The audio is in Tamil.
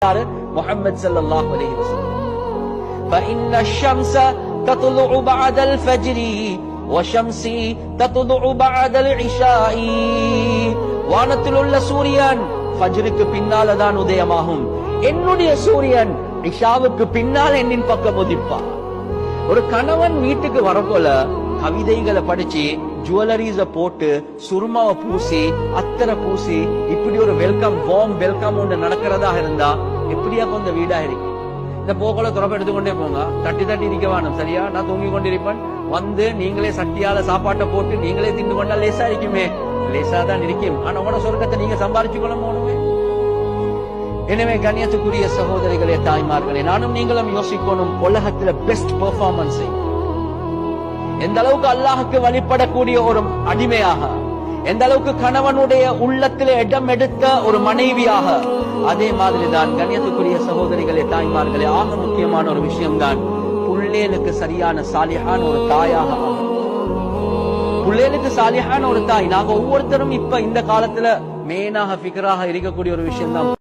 محمد صلى الله عليه وسلم فإن الشمس تطلع بعد الفجر وشمسي تطلع بعد العشاء வானத்தில் உள்ள சூரியன் ஃபஜ்ருக்கு பின்னால தான் உதயமாகும். என்னுடைய சூரியன் இஷாவுக்கு பின்னால் என்னின் பக்கம் உதிப்பான். ஒரு கணவன் வீட்டுக்கு வரப்போல கவிதைகளை படிச்சு ஜுவல்லரிஸ போட்டு சுருமாவை பூசி அத்தனை பூசி இப்படி ஒரு வார்ம் வெல்கம் ஒன்று நடக்கிறதாக இருந்தா எப்படியா கொஞ்ச வீடா இருக்கு. இந்த போகல துறப்ப எடுத்துக்கொண்டே போங்க, தட்டி தட்டி இருக்க வேணும். சரியா, நான் தூங்கி கொண்டிருப்பேன், வந்து நீங்களே சட்டியால சாப்பாட்டை போட்டு நீங்களே திண்டு கொண்டா லேசா இருக்குமே. லேசா தான் இருக்கும், ஆனா உன சொர்க்கத்தை நீங்க சம்பாதிச்சு கொள்ள போகணுமே. எனவே கண்ணியத்துக்குரிய சகோதரிகளே, தாய்மார்களே, நானும் நீங்களும் யோசிக்கணும், உலகத்துல பெஸ்ட் பெர்ஃபார்மன்ஸை எந்த அளவுக்கு அல்லாஹுக்கு வழிபடக்கூடிய ஒரு அடிமையாக, எந்த அளவுக்கு கணவனுடைய உள்ளத்திலே இடம் எடுத்த ஒரு மனைவியாக, அதே மாதிரிதான் கண்ணியத்துக்குரிய சகோதரிகளே, தாய்மார்களே, ஆக முக்கியமான ஒரு விஷயம்தான் புள்ளேனுக்கு சரியான சாலிஹான ஒரு தாயாக. புள்ளேனுக்கு சாலிஹான ஒரு தாய். நாங்க ஒவ்வொருத்தரும் இப்ப இந்த காலத்துல மெயினாக ஃபிக்ராக இருக்கக்கூடிய ஒரு விஷயம் தான்